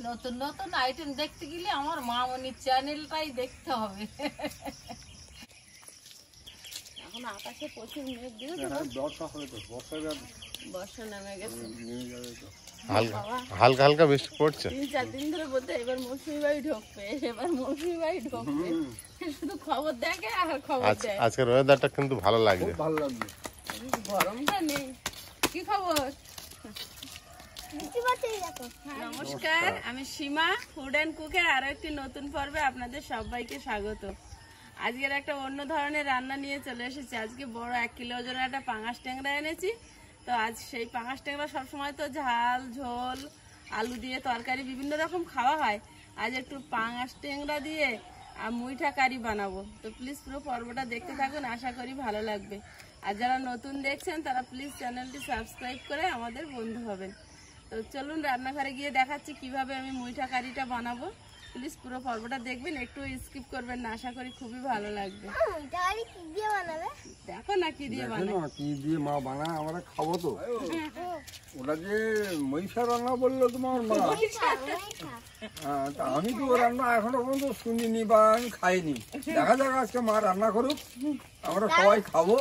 নতুন নতুন আইটেম দেখতে গেলে আমার মামনির চ্যানেলটাই দেখতে হবে। এখন আকাশে প্রচুর মেঘ দিয়েছে, বর্ষা নেমে গেছে, হালকা হালকা বৃষ্টি পড়ছে। 3-4 দিন ধরে বলতে এবার মৌসুমী বাড়ি ঢুকবে, এবার মৌসুমী বাড়ি ঢুকবে, শুধু খবর দেখে আর খবর দেয়। আজকের ওয়েদারটা কিন্তু ভালো লাগছে, ভালো লাগছে, গরমটা নেই। কি খবর? নমস্কার, আমি সীমা, ফুড অ্যান্ড কুকের আরো একটি নতুন পর্বে আপনাদের সবাইকে স্বাগত। আজকের একটা অন্য ধরনের রান্না নিয়ে চলে এসেছি। আজকে বড় 1 কিলো ওজনের একটা পাঙাশ ট্যাংরা এনেছি। তো আজ সেই পাঙাশ ট্যাংরা সবসময় তো ঝাল ঝোল আলু দিয়ে তরকারি বিভিন্ন রকম খাওয়া হয়, আজ একটু পাঙাশ ট্যাংরা দিয়ে আর মুইঠা কারি বানাবো। তো প্লিজ পুরো পর্বটা দেখতে থাকুন, আশা করি ভালো লাগবে। আর যারা নতুন দেখছেন তারা প্লিজ চ্যানেলটি সাবস্ক্রাইব করে আমাদের বন্ধু হবেন। তো চলুন রান্নাঘরে গিয়ে দেখাচ্ছি কিভাবে আমি মুইঠা কারিটা বানাবো। প্লিজ পুরো পর্বটা দেখবেন, একটু স্কিপ করবেন না, আশা করি খুবই ভালো লাগবে। দেখো না কি দিয়ে বানায়, কি দিয়ে মা বানায়, আমরা খাবো তো। ওটা যে মহিষা রান্না বললো তোমার মা, তা আমি তো রান্না এখনো পর্যন্ত শুনিনি বা আমি খাইনি। দেখা যাক আজকে মা রান্না করুক, আমরা সবাই খাবো।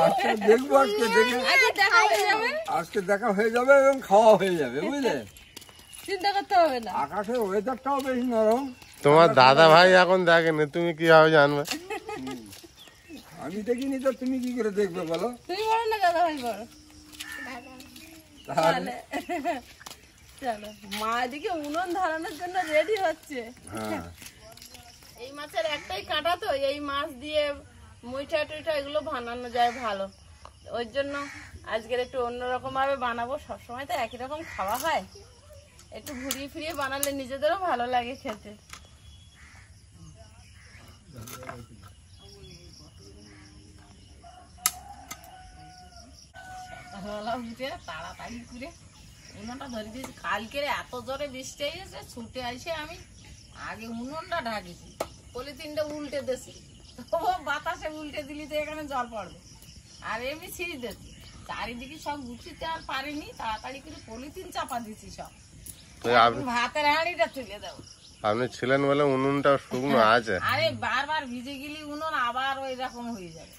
আজকে দেখবো, আজকে দেখা হয়ে যাবে এবং খাওয়া হয়ে যাবে, বুঝলে? চিন্তা করতে হবে না। আকাশের ওয়েদারটাও বেশি নরম। তোমার দাদা ভাই এখন দেখেনি, তুমি কিভাবে জানবে? আমি দেখিনি তো তুমি কি করে দেখবে বলো? তুমি বড় না দাদা ভাই বড়? তাহলে চলো, মা এদিকে উনুন ধরানোর জন্য রেডি হচ্ছে। হ্যাঁ, এই মাছের একটাই কাঁটা, তো এই মাছ দিয়ে মুইঠা টুইঠা এগুলো বানানো যায় ভালো। ওই জন্য আজকের একটু অন্যরকম ভাবে বানাবো। সবসময় তো একই রকম খাওয়া হয়, একটু ঘুরিয়ে ফিরিয়ে বানালে নিজেদেরও ভালো লাগে খেতে। তাড়াতাড়ি করে উনুনটা ধরে দিয়েছি। কালকে এত জোরে বৃষ্টি হয়েছে, ছুটে আসে আমি আগে উনুনটা ঢাকিছি, পলিথিনটা উল্টে দিয়েছি। তো বাতাসে উল্টে দিলি তো এখানে জল পড়বে, আর এমনি ছিঁড়ে দিয়েছি। চারিদিকে সব গুছিতে আর পারিনি, তাড়াতাড়ি করে পলিথিন চাপা দিচ্ছি সব। ভাতের হাঁড়িটা তুলে দেবো। আপনি ছিলেন বলে উনুনটা শুকনো আছে। আরে বারবার ভিজে গেলি উনুন আবার ওই রকম হয়ে যাবে।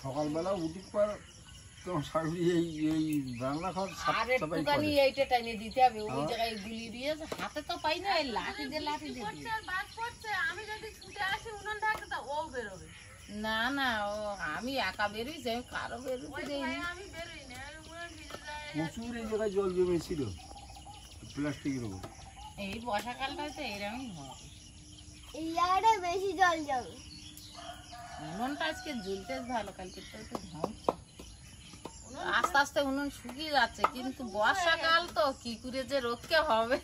সকালবেলা উঠুক পর তোমার শাশুড়ি এই রান্না খাওয়ার আর একটুখানি এইটা টাইনে দিতে হবে, ওই জায়গায় গুলি দিয়ে হাতে তো পাই না, এই লাঠি দিয়ে আমি যদি ছুটে আসি উনুন ঢাকতে তো ও বেরোবে না। না, ও আমি একা বেরোইছি, আমি কারো বেরোতে দেইনি। আমি বেরোই না, প্রচুর এই জায়গায় জল জমেছিল প্লাস্টিকের উপর। এই বর্ষাকালটা তো এরকমই হয়, এই জায়গাটা বেশি জল জমে। উনুনটা আজকে জ্বলতে ভালো, কালকে তো একটু ধ্বংস। আস্তে আস্তে উনুন শুকিয়ে যাচ্ছে, কিন্তু বর্ষাকাল তো কি করে যে রক্ষে হবে।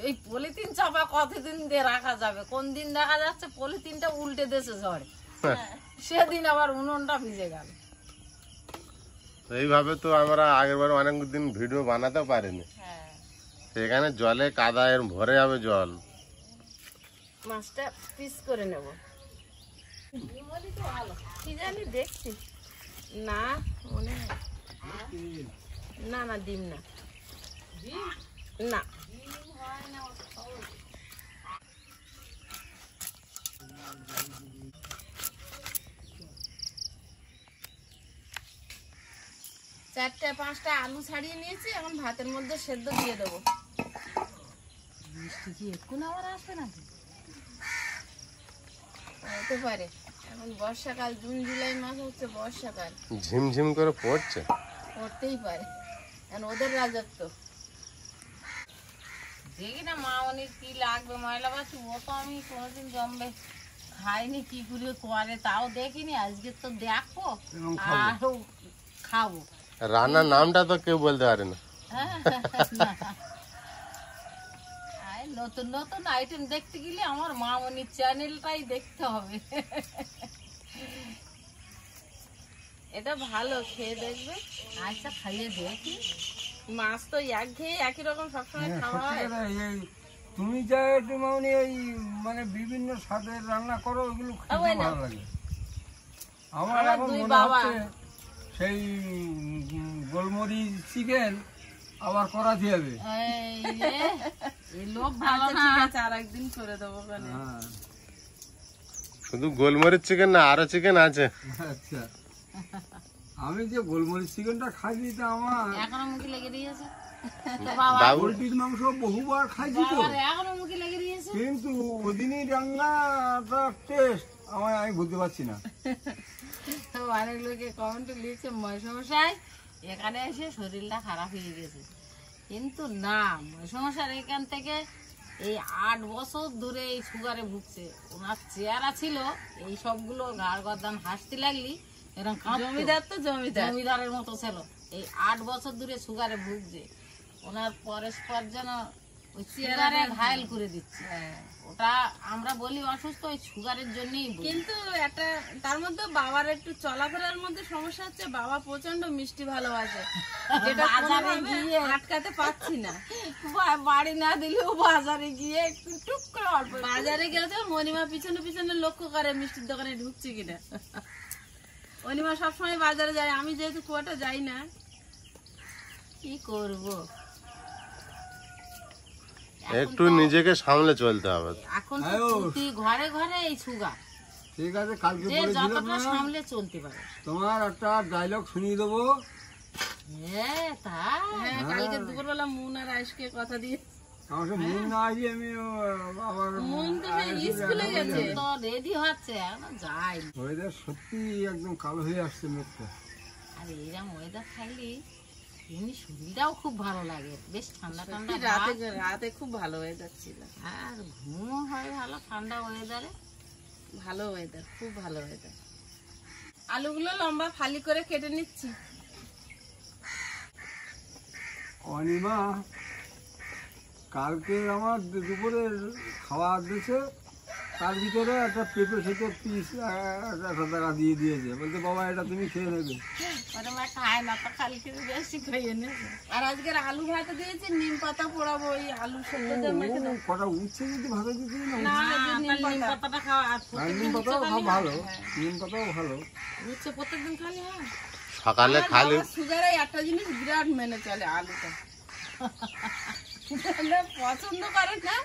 এই পলিথিন চাপা কতদিন দিয়ে রাখা যাবে? কোন দিন দেখা যাচ্ছে পলিথিনটা উল্টে দিয়েছে ঝড়ে, সেদিন আবার উনুনটা ভিজে গেল। এইভাবে তো আমরা আগের বার অনেকদিন ভিডিও বানাতে পারিনি। সেখানে জলে কাদা এর ভরে যাবে জল। মাছটা পিস করে নেব। কি জানি দেখছি না, মনে হয় না। না, ডিম না, না। চারটে 5টা আলু ছাড়িয়ে নিয়েছি, এখন ভাতের মধ্যে সেদ্ধ দিয়ে দেবো। এখন আবার আসবে নাকি? হতে পারে, এখন বর্ষাকাল, জুন জুলাই মাস হচ্ছে বর্ষাকাল, ঝিমঝিম করে পড়ছে, পড়তেই পারে। এখন ওদের রাজত্ব দেখি না। মা অনেক কি লাগবে ময়লা বাছি, ও তো আমি কোনোদিন জমবে খাইনি, কি করে করে তাও দেখিনি। আজকে তো দেখবো আর খাবো। রান্নার নামটা তো কেউ বলতে পারে না। নতুন নতুন আইটেম দেখতে গেলে আমার মামনির চ্যানেলটাই দেখতে হবে। এটা ভালো, খেয়ে দেখবে। আচ্ছা, খাইয়ে দেখি। মাছ তো একঘেয়ে একই রকম সবসময় খাওয়া হয়। তুমি যা একটু মানে এই মানে বিভিন্ন স্বাদের রান্না করো, ওগুলো খেতে ভালো লাগে। আমার এখন মনে হচ্ছে সেই গোলমরিচ চিকেন আবার করাতে হবে। এই রে, এই লোভ ভালো না। ঠিক আছে, আর একদিন করে দেবো ওখানে। হ্যাঁ, শুধু গোলমরিচ চিকেন না, আরো চিকেন আছে। আচ্ছা। আমি যে গোলমরিচ চিকেনটা খাইছি তা আমার এখনো মুখে লেগে দিয়েছে। বাবু পোলট্রির মাংস বহুবার খাইছি তো, এখনো মুখে লেগে দিয়েছে। কিন্তু ওদিনই রান্নাটা টেস্ট আমি বুঝতে পারছি না। অনেক লোকে কমেন্টে লিখছে মশাই এখানে এসে শরীরটা খারাপ হয়ে গেছে, কিন্তু না, মশার এখান থেকে এই 8 বছর ধরে এই সুগারে ভুগছে। ওনার চেহারা ছিল এই সবগুলো গাড় গর্দান হাসতে লাগলি এরকম জমিদার, তো জমিদারের মতো ছিল। এই 8 বছর ধরে সুগারে ভুগছে, ওনার পরস্পর যেন ওই চেহারে ঘায়েল করে দিচ্ছে। ওটা আমরা বলি অসুস্থ ওই সুগারের জন্যই। কিন্তু একটা তার মধ্যে বাবার একটু চলাফেরার মধ্যে সমস্যা হচ্ছে, বাবা প্রচন্ড মিষ্টি ভালোবাসে, যেটা বাজারে গিয়ে আটকাতে পারছি না। বাড়ি না দিলেও বাজারে গিয়ে একটু টুক করে অল্প, বাজারে গেলে তো মনিমা পিছনে পিছনে লক্ষ্য করে মিষ্টির দোকানে ঢুকছে কিনা। অনিমা সবসময় বাজারে যায়, আমি যেহেতু কুয়াটা যাই না, কি করবো। একটু নিজেকে সামলে চলতে হবে। এখন তো প্রতি ঘরে ঘরে এই সুগার, ঠিক আছে, কালকে যে বলেছিলাম যতটা না সামলে চলতে পারে। তোমার একটা ডায়লগ শুনিয়ে দেবো। হ্যাঁ, কালকে দুপুরবেলা মুন আর আয়েশকে কথা দিয়ে, আমাকে মন না আসি আমি আবার মুন তো স্কুলে গেছে, তো রেডি হচ্ছে, এখনো যাই। ওয়েদার সত্যি একদম কালো হয়ে আসছে মেঘটা। আর এইরকম ওয়েদার থাকলে এমনি শরীরটাও খুব ভালো লাগে, বেশ ঠান্ডা ঠান্ডা। রাতে খুব ভালো ওয়েদার ছিল, আর ঘুমও হয় ভালো ঠান্ডা ওয়েদারে। ভালো ওয়েদার, খুব ভালো ওয়েদার। আলুগুলো লম্বা ফালি করে কেটে নিচ্ছি। অনিমা কালকে আমার দুপুরে খাওয়া দিয়েছে, তার ভিতরে একটা পেঁপে সেটা পিস 100 টাকা দিয়ে দিয়েছে, বলতে বাবা এটা তুমি খেয়ে নেবে। আর আজকের আলু ভাতে দিয়েছি, নিম পাতা পোড়াবো, ওই আলু সেদ্ধ দিয়ে মেখে দেবো। কটা উচ্ছে যদি ভাবে দিতে না, নিম পাতাটা খাওয়া, আর নিম পাতাও ভালো, নিম পাতাও ভালো। উচ্ছে প্রত্যেকদিন খালি হয়। সকালে খালি সুগারে একটা জিনিস বিরাট মেনে চলে, আলুটা পছন্দ করে না।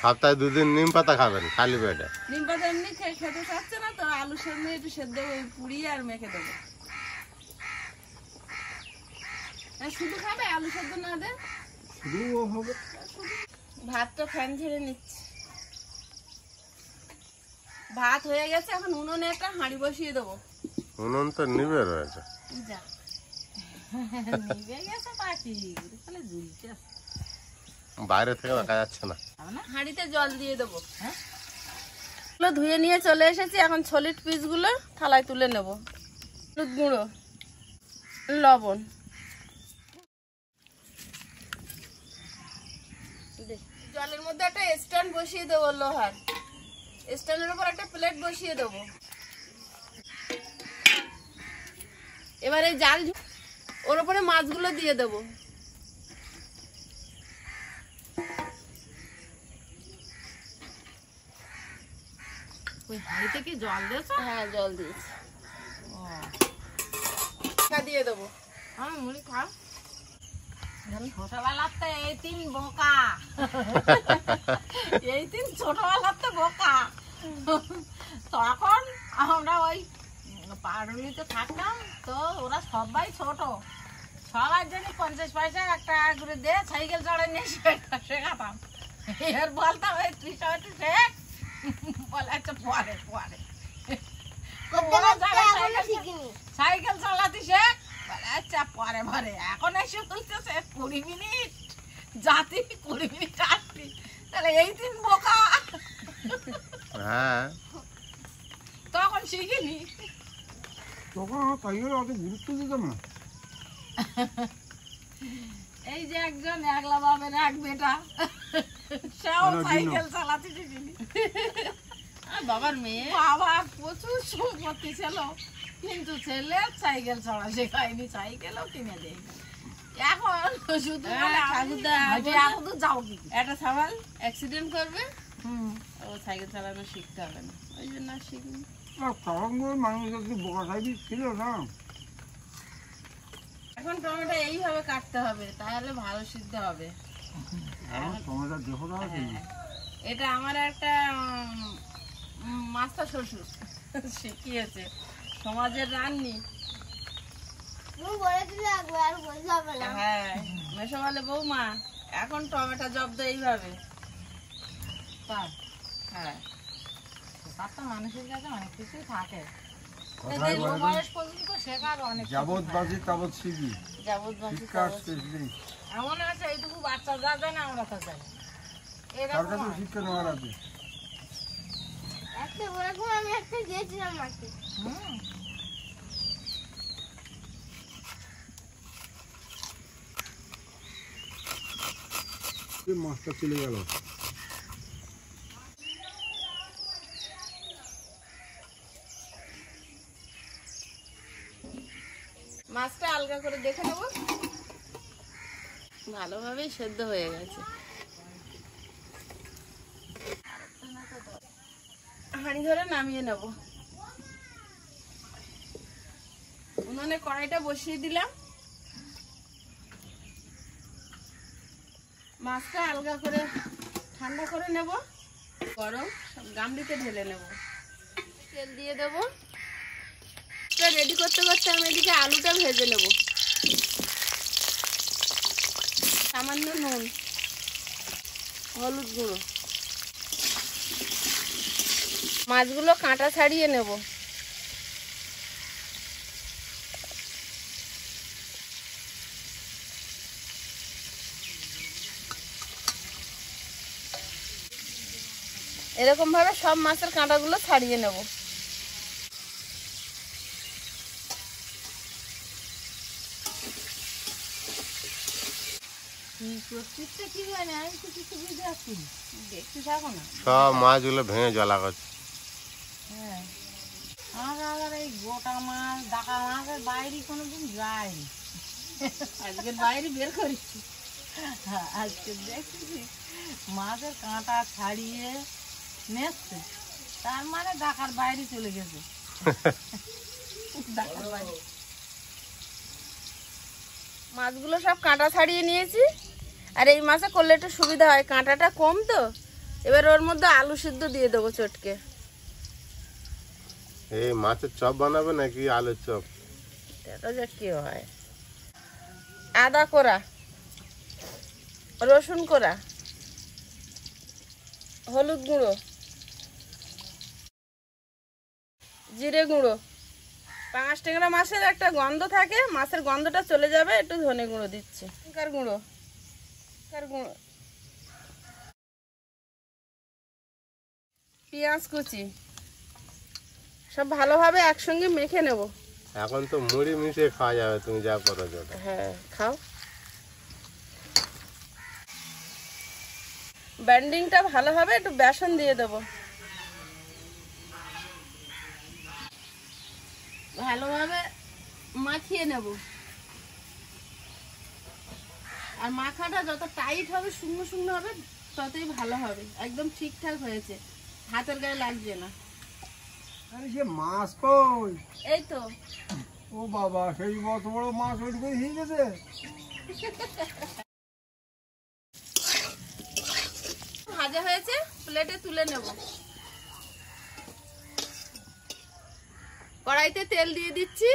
সপ্তাহে 2 দিন নিম পাতা খাবেন খালি পেটে। নিম পাতা এমনি খেতে চাচ্ছে না তো, আলু সেদ্ধ একটু সেদ্ধ পুড়িয়ে আর মেখে দেবো। শুধু খাবে, আলু সেদ্ধ না দে, শুধু হবে। ভাতটা ফ্যান ঝেড়ে নিচ্ছি। ভাত হয়ে গেছে, এখন উনুনে একটা হাঁড়ি বসিয়ে দেবো। উনুন তো নিবে রয়েছে। যা নিভে গেছে পাখি, তাহলে ঝুলছে, বাইরে থেকে দেখা যাচ্ছে না। হাঁড়িতে জল দিয়ে দেবো। ধুয়ে নিয়ে চলে এসেছি, এখন সলিড পিস গুলো থালায় তুলে নেব। হলুদ গুঁড়ো, লবণ, জলের মধ্যে একটা স্ট্যান্ড বসিয়ে দেবো, লোহার স্ট্যান্ডের উপর একটা প্লেট বসিয়ে দেবো। এবার এই জাল ওর উপরে মাছগুলো দিয়ে দেবো। ওই হাঁড়িতে কি জল দিয়েছো? হ্যাঁ, জল দিয়েছি। দিয়ে দেবো। মুড়ি খাও। ছোটবেলাতে এই 3 বোকা, এই 3 ছোটবেলাতে বোকা। তখন আমরা ওই পাড়ুলিতে থাকতাম, তো ওরা সবাই ছোট, সবার জন্য 50 পয়সা 1 টাকা করে দিয়ে সাইকেল চড়াই নিয়ে শেখাতাম। এর বলতাম এই তুই একটু শেখ, বলে আচ্ছা পরে পরে সাইকেল চালাতে শেখ, বলে আচ্ছা পরে পরে। এখন এসে বলতেছে 20 মিনিট যাতি, 20 মিনিট আসবি, তাহলে এই 3 বোকা। হ্যাঁ, তখন শিখিনি, তখন তাই অত গুরুত্ব দিতাম না। এই যে একজন একলা বাবের এক বেটা, সেও সাইকেল চালাতে শিখিনি। বাবার মেয়ে, বাবা প্রচুর সম্পত্তি ছিল, কিন্তু ছেলে সাইকেল চড়া শেখায়নি, সাইকেলও কিনে দেয়নি। এখন শুধু যাও কি একটা সামাল অ্যাক্সিডেন্ট করবে, ও সাইকেল চালানো শিখতে হবে না, ওই জন্য শিখিনি। তখন মানুষ একটু বোকা টাইপের ছিল না। এখন টমেটো এইভাবে কাটতে হবে, তাহলে ভালো সিদ্ধ হবে। টমেটো দেখো না এটা আমার একটা মাস্টার শ্বশুর শিখিয়েছে, সমাজের রান্নি। তুমি বলে দিলে একবার আর বলতে হবে না। হ্যাঁ, মেশো বলে বৌমা এখন টমেটো জব্দ এইভাবে। হ্যাঁ, মানুষের কাছে অনেক কিছুই থাকে, বয়স পর্যন্ত শেখার অনেক যাবত বাজি তাবত শিখি। যাবত বাঁচি শিক্ষার শেষ নেই। এমন আছে এইটুকু বাচ্চা যা যায় না আমরা তা যাই। তার কাছে শিক্ষা নেওয়ার আছে। একটা ওরকম আমি একটা গিয়েছিলাম মাঠে। মাছটা চলে গেল। মাছটা আলগা করে দেখে নেব, ভালোভাবে সেদ্ধ হয়ে গেছে। হাঁড়ি ধরে নামিয়ে নেব। উনুনে কড়াইটা বসিয়ে দিলাম, মাছটা আলগা করে ঠান্ডা করে নেব, গরম গামলিতে ঢেলে নেব, তেল দিয়ে দেবো। রেডি করতে করতে আমি এদিকে আলুটা ভেজে নেব। সামান্য নুন, হলুদ গুঁড়ো, মাছগুলো কাঁটা ছাড়িয়ে নেব। এরকম ভাবে সব মাছের কাঁটাগুলো ছাড়িয়ে নেব। দেখতে থাকো না, সব মাছগুলো ভেঙে জ্বালা করছে। আমার এই গোটা মাছ ডাকা মাছের বাইরে কোনোদিন যায়নি, আজকের বাইরে বের করেছি। আজকে দেখছি মাছের কাঁটা ছাড়িয়ে নেচ্ছে, তার মানে ডাকার বাইরে চলে গেছে। মাছগুলো সব কাঁটা ছাড়িয়ে নিয়েছি, আর এই মাছে করলে একটু সুবিধা হয়, কাঁটাটা কম তো। এবার ওর মধ্যে আলু সিদ্ধ দিয়ে দেবো চটকে। এই মাছের চপ বানাবে নাকি আলুর চপ? এটা যে কি হয়, আদা কোড়া, রসুন কোড়া, হলুদ গুঁড়ো, জিরে গুঁড়ো। পাঁচ ট্যাংরা মাছের একটা গন্ধ থাকে, মাছের গন্ধটা চলে যাবে, একটু ধনে গুঁড়ো দিচ্ছি, লঙ্কার গুঁড়ো, পেঁয়াজ কুচি, সব ভালোভাবে একসঙ্গে মেখে নেব। এখন তো মুড়ি মিশিয়ে খাওয়া যাবে, তুমি যা করো যেটা। হ্যাঁ, খাও। ব্যান্ডিংটা ভালো হবে, একটু বেসন দিয়ে দেবো। ভালোভাবে মাখিয়ে নেব, আর মাখাটা যত টাইট হবে, শুকনো শুকনো হবে, ততই ভালো হবে। একদম ঠিকঠাক হয়েছে, হাতের গায়ে লাগছে না। আরে সে মাছ কই? এই তো। ও বাবা, সেই বড় বড় মাছ ওই করে হয়ে গেছে। ভাজা হয়েছে, প্লেটে তুলে নেব। কড়াইতে তেল দিয়ে দিচ্ছি,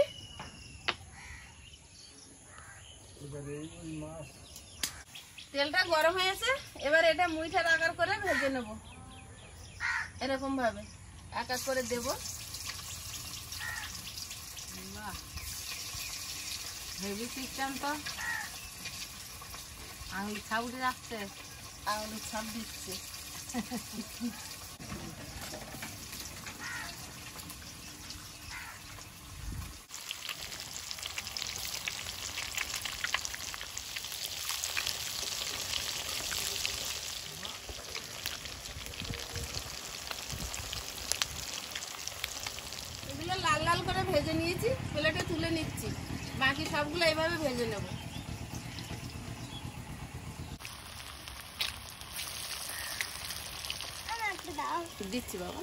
তেলটা গরম হয়েছে। এবার এটা মুইঠার আকার করে ভেজে নেব, এরকম ভাবে এক এক করে দেব। হেভি সিস্টেম তো, আঙুল ছাপ উঠে যাচ্ছে, আঙুল ছাপ দিচ্ছে। এগুলো লাল লাল করে ভেজে নিয়েছি, প্লেটে তুলে নিচ্ছি। বাকি সবগুলো এইভাবে ভেজে নেব। দিচ্ছি বাবা,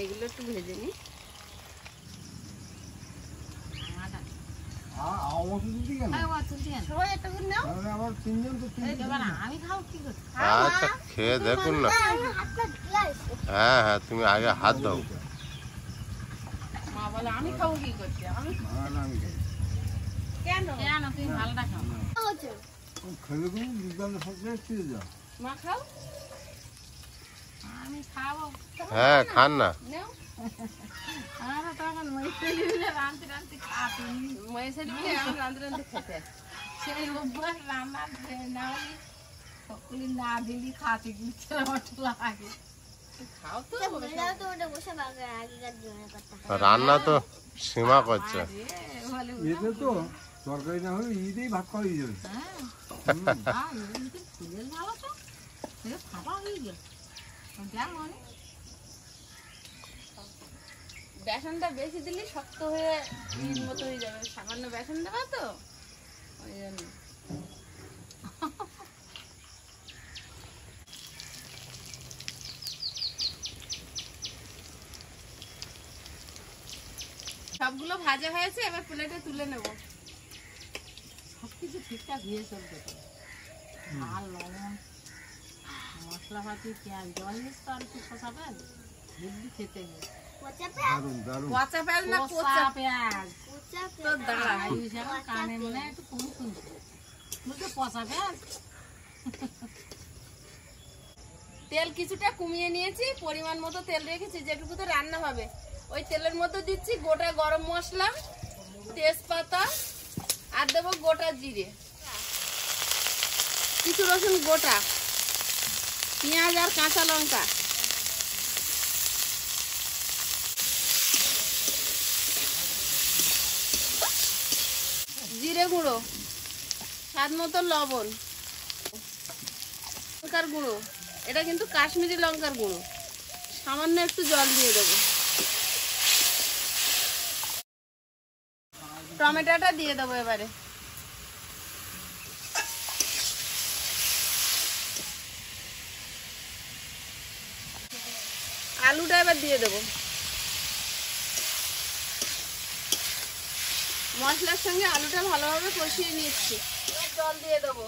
এগুলো একটু ভেজে নি। আমার তো দিতে কেন সবাই একটা করে নাও। তাহলে আবার তিনজন তো তিনজন আচ্ছা খেয়ে দেখুন না। আমি হাতটা গ্লাস। হ্যাঁ হ্যাঁ, তুমি আগে হাত দাও। মা বলে আমি খাবো কি করতে? আমি না আমি খাই কেন? তুমি ভালোটা খাও। হচ্ছে। খেলে তুমি বিকালে সকালে খেয়ে যাও মা খাও। আমি খাবো। হ্যাঁ খান না। নাও। আমরা তখন মহিলা রাঁধতে রাঁধতে খাতি মহেশের দিকে আমার রাঁধতে রাঁধতে খেতে। সেই অভ্যাস রান্না ধরে না হলে সকলে না দিলি খাতে গিয়ে মতো লাগে। খাও তো। বলে দাও তো ওটা বসে বাগা আগেকার দিনের কথা। রান্না তো সীমা করছে। বলে এতে তো তরকারি না হলে ঈদেই ভাগ করা যাবে হ্যাঁ ফুলের ভালো তো সে খাওয়া হয়ে গেল যেমন বেসনটা বেশি দিলে শক্ত হয়ে ইট মতো হয়ে যাবে। সামান্য বেসন দেবা তো ওই জন্য। সবগুলো ভাজা হয়েছে, এবার প্লেটে তুলে নেব। সবকিছু ঠিকঠাক দিয়ে চলতে তো আর লবণ মশলাপাতি পেঁয়াজ জল মিস তো আর একটু ফসাবেন বুদ্ধি খেতে হবে পচা দারুণ দারুণ পচা পেঁয়াজ না কষা কোচা? পেঁয়াজ পচা তো দাঁড়া, আয়ুষ এখন কানে মনে হয় একটু কম শুনছে বুঝতে পচা পেঁয়াজ তেল কিছুটা কমিয়ে নিয়েছি, পরিমাণ মতো তেল রেখেছি যেটুকু তো রান্না হবে। ওই তেলের মধ্যে দিচ্ছি গোটা গরম মশলা, তেজপাতা আর দেবো গোটা জিরে, কিছু রসুন গোটা, পেঁয়াজ আর কাঁচা লঙ্কা। জিরে গুঁড়ো, স্বাদ মতো লবণ, লঙ্কার গুঁড়ো, এটা কিন্তু কাশ্মীরি লঙ্কার গুঁড়ো, সামান্য একটু জল দিয়ে দেবো। টমেটোটা দিয়ে দেবো এবারে। আলুটা এবার দিয়ে দেবো। মশলার সঙ্গে আলুটা ভালোভাবে কষিয়ে নিচ্ছি। এবার জল দিয়ে দেবো।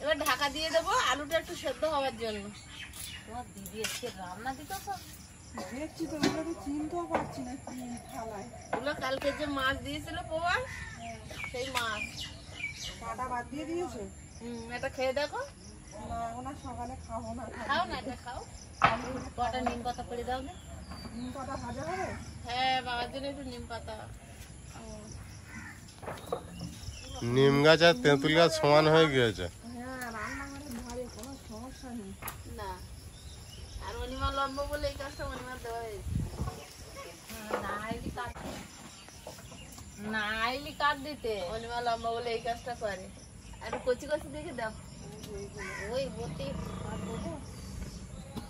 এবার ঢাকা দিয়ে দেবো আলুটা একটু সেদ্ধ হওয়ার জন্য। তোমার দিদি এসে রান্না দিত তো ওগুলো কালকে যে মাছ দিয়েছিল পোয়া, সেই মাছ। এটা খেয়ে দেখো। খাও না, এটা খাও। কটা নিম পাতা করে দাও না হ্যাঁ, বাবার জন্য একটু নিম পাতা। নিম গাছ আর তেঁতুল গাছ সমান হয়ে গিয়েছে। না, আর অনিমা লম্বা বলে এই কাজটা অনিমা দেওয়া হয়েছে। না আইলি কাট দিতে অনিমা লম্বা বলে এই কাজটা করে। আর কচি কচি দেখে দাও। ওই বটি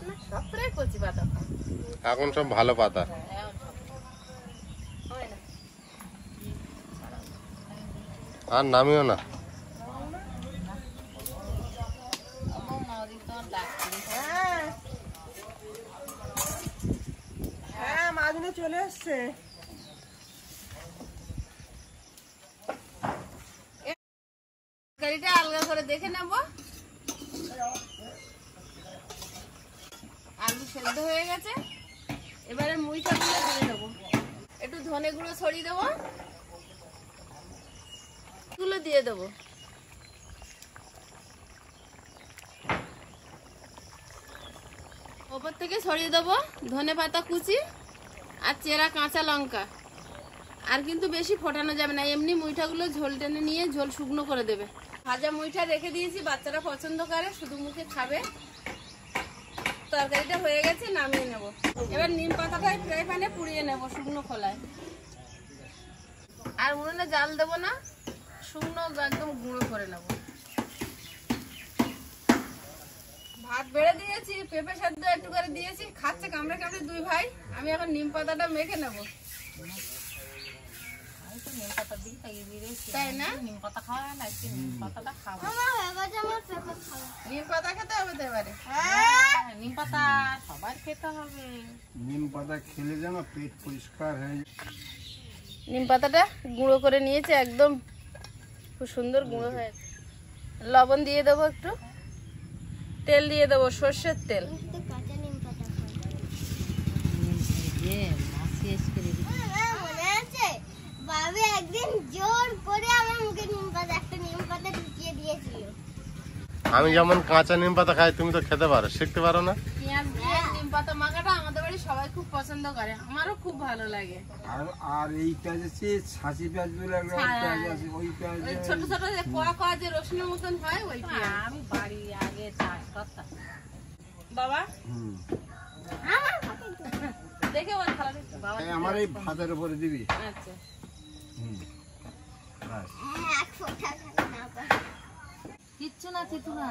না, সব প্রায় কচি পাতা খাও। এখন সব ভালো পাতা। হয় না? আর নামিও না। তোমার ডাকছি হ্যাঁ মাঝখানে চলে এসছে। তরকারিটা আলগা করে দেখে নেব। আলু সেদ্ধ হয়ে গেছে, এবারে মুইটাগুলো দিয়ে দেবো। একটু ধনে গুঁড়ো ছড়িয়ে দেবো, গুলো দিয়ে দেবো। ওপর থেকে ছড়িয়ে দেবো ধনে পাতা কুচি আর চেরা কাঁচা লঙ্কা। আর কিন্তু বেশি ফোটানো যাবে না, এমনি মুইঠাগুলো ঝোল টেনে নিয়ে ঝোল শুকনো করে দেবে। ভাজা মুইঠা রেখে দিয়েছি, বাচ্চারা পছন্দ করে, শুধু মুখে খাবে। তরকারিটা হয়ে গেছে, নামিয়ে নেব। এবার নিম পাতাটা ফ্রাই প্যানে পুড়িয়ে নেব শুকনো খোলায়। আর উনুনে জাল দেবো না, শুকনো একদম গুঁড়ো করে নেব। ভাত বেড়ে দিয়েছি, পেঁপে সেদ্ধ একটু করে দিয়েছি, খাচ্ছে কামড়ে কামড়ে দুই ভাই। আমি এখন নিম পাতাটা মেখে নেব। নিম পাতার দিকে তাই দিয়েছি। তাই না? নিম পাতা খাওয়া না, আজকে নিম পাতাটা খাবো। আমার হয়ে গেছে আমার পেপার খাওয়া। নিম পাতা খেতে হবে তো এবারে। হ্যাঁ, নিম পাতা সবার খেতে হবে। নিম পাতা খেলে যেন পেট পরিষ্কার হয়ে যায়। নিম পাতাটা গুঁড়ো করে নিয়েছে, একদম খুব সুন্দর গুঁড়ো হয়েছে। লবণ দিয়ে দেবো, একটু তেল দিয়ে দেবো, সর্ষের তেল। আমি শুধু কাঁচা নিম পাতা খাই। মাছ শেষ করে দিই। আমার মনে আছে বাবু একদিন জোর করে আমার মুখে একটা নিম পাতা ঢুকিয়ে দিয়েছিল। আমি যেমন কাঁচা নিম পাতা খাই, তুমি তো খেতে পারো, শিখতে পারো না? পেঁয়াজ দিয়ে নিম পাতা মাখাটা আমাদের বাড়ি সবাই খুব পছন্দ করে, আমারও খুব ভালো লাগে। আর এই পেঁয়াজ আছে, ছাঁচি পেঁয়াজ বলে একটা পেঁয়াজ আছে, ওই পেঁয়াজ ওই ছোট ছোট যে কোয়া কোয়া যে রসুনের মতন হয় ওই পেঁয়াজ। আমি বাড়ি আগে চাষ করতাম। বাবা আমার হাতে তো। দেখে ওর খালা দেখতে। বাবা আমার এই ভাতের উপরে দিবি। আচ্ছা ব্যাস। এক ফোঁটা খালি না পাই। কিচ্ছু না চিতু না।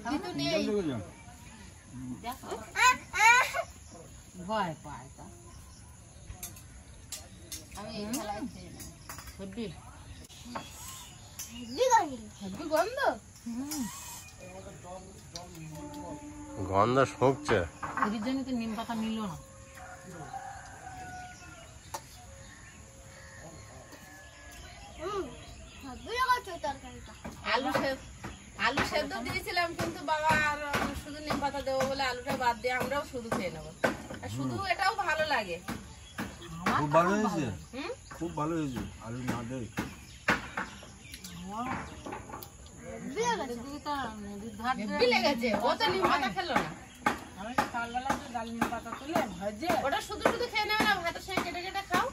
কিন্তু নেই। জল দেবো জল। দেখো আহ, আহ। ভয় পায় তা। আমি এই থালায় খেয়ে নেব। বুঝলি? হেব্বি গন্ধ। হেব্বি গন্ধ। গন্ধ শুকছে। এর জন্য তো নিম পাতা নিল না। হেব্বি লাগাচ্ছে তরকারিটা। আলু সেদ্ধ দিয়েছিলাম, কিন্তু বাবা আর শুধু নিম পাতা দেবো বলে আলুটা বাদ দিয়ে আমরাও শুধু খেয়ে নেবো। আর শুধু এটাও ভালো লাগে। খুব ভালো হয়েছে, হুম, খুব ভালো হয়েছে। আলু না দে। হেব্বি লাগাচ্ছে। এদিকে তো নদীর ধার দিয়ে হেব্বি লেগেছে। ও তো নিম পাতা খেলো না। আমি সকালবেলা তো ডাল নিম পাতা তুলে ভেজে ওটা শুধু শুধু খেয়ে নেবে না, ভাতের সঙ্গে কেটে কেটে খাও।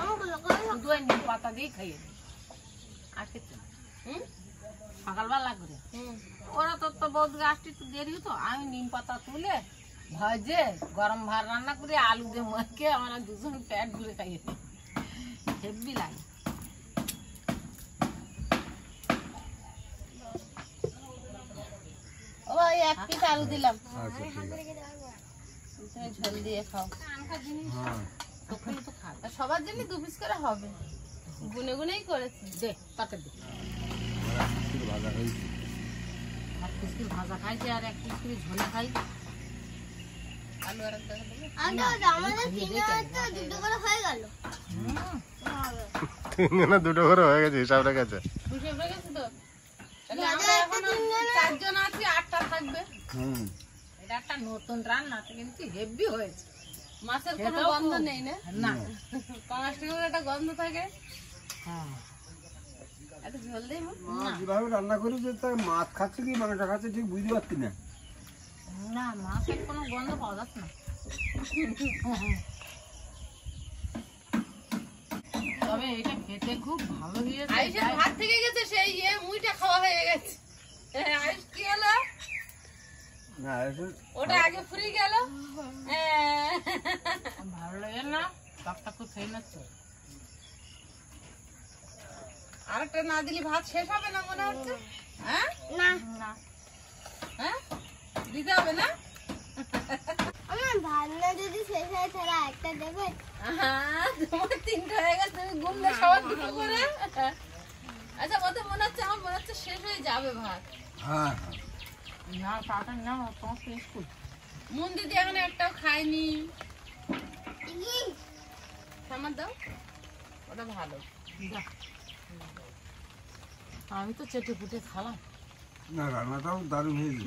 আমাগুলো করে শুধু ওই নিম পাতা দিয়ে খাইয়ে দিই। আর কিছু না। হুম সকালবেলা করে হুম। ওরা তো বহুত গাছটি একটু দেরি তো আমি নিম পাতা তুলে ভেজে গরম ভাত রান্না করে আলু দিয়ে মাখে আমরা দুজন পেট ভরে খাইয়ে দিই। হেব্বি লাগে। ও ভাই, এক পিস আলু দিলাম, আচ্ছা ঠিক আছে। তুমি ঝোল দিয়ে খাও। আনকার জিনিস হ্যাঁ তখনই তো খাবে। আর সবার জন্য 2 পিস করে হবে, গুনে গুনেই করেছি। দে তাকে দে। একটু ভাজা হয়েছে। এক পিস করে ভাজা খাইছে আর এক পিস করে ঝোলে খাই। আলু আর একটা দেবো। আমাদের তিনজনের তো দুটো করে হয়ে গেল। তিনজনে দুটো করে হয়ে গেছে, হিসাব রেখেছে। হিসেব রেখেছি তো। তাহলে যাদের আমরা একটা এখনো তিনজনে- 4 জন আছি, 8টা থাকবে। হুম। এটা একটা নতুন রান্না কিন্তু হেব্বি হয়েছে। মাছের কোনো সেটাও গন্ধ খুব- নেই না, না। পাঁচ টাকার একটা গন্ধ থাকে। হ্যাঁ একটা ঝোল দেই মা। মা যেভাবে রান্না করেছে তাই মাছ খাচ্ছে কি মাংস খাচ্ছে ঠিক বুঝতে পারছি না। না মাছের কোনো গন্ধ পাওয়া যাচ্ছে না। তবে এটা খেতে খুব ভালো হয়েছে। আয়ুষের ভাত থেকে গেছে, সেই মুইটা খাওয়া হয়ে গেছে। আয়ুষ কি হলো? না এটা ওটা আগে ফুরিয়ে গেল। ভালো লাগে না টকটা খুব খেয়ে নিচ্ছে। আরেকটা না দিলে ভাত শেষ হবে না মনে হচ্ছে। হ্যাঁ না না হ্যাঁ, দিতে হবে না? আমার ভাবনা যদি শেষ হয় তাহলে একটা দেবে। তোমার 3টা হয়ে গেছে, তুমি গুনলে সবার 2টো করে। আচ্ছা, ওতে মনে হচ্ছে, আমার মনে হচ্ছে শেষ হয়ে যাবে ভাত। হ্যাঁ না তাড়াতাড়ি না তোমার তো স্কুল। মন দিদি এখন একটাও খায়নি। আমার দাও, ওটা ভালো। যা। আমি তো চেটে পুটে খালাম। না রান্নাটাও দারুণ হয়েছে।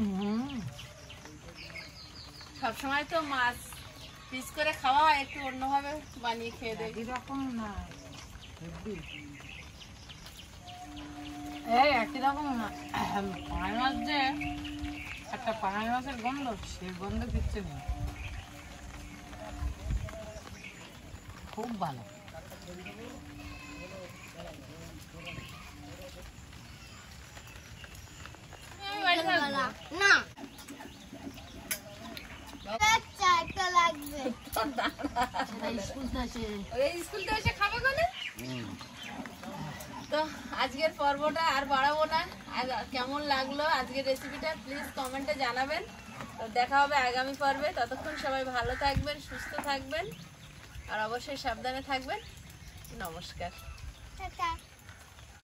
সবসময় তো মাছ পিস করে খাওয়া হয়, একটু অন্যভাবে বানিয়ে খেয়ে দেখি। এরকম না হেব্বি। এই একই রকম না। পাঙাশ মাছ যে একটা পাঙাশ মাছের গন্ধ, সেই গন্ধ কিচ্ছু নেই। খুব ভালো। আমি বাড়ি থাকবো। না একটা লাগবে। স্কুল তো আছে। ওই স্কুল থেকে এসে খাবে কোনে? তো আজকের পর্বটা আর বাড়াবো না। আর কেমন লাগলো আজকের রেসিপিটা প্লিজ কমেন্টে জানাবেন। তো দেখা হবে আগামী পর্বে। ততক্ষণ সবাই ভালো থাকবেন, সুস্থ থাকবেন আর অবশ্যই সাবধানে থাকবেন। নমস্কার। টাটা।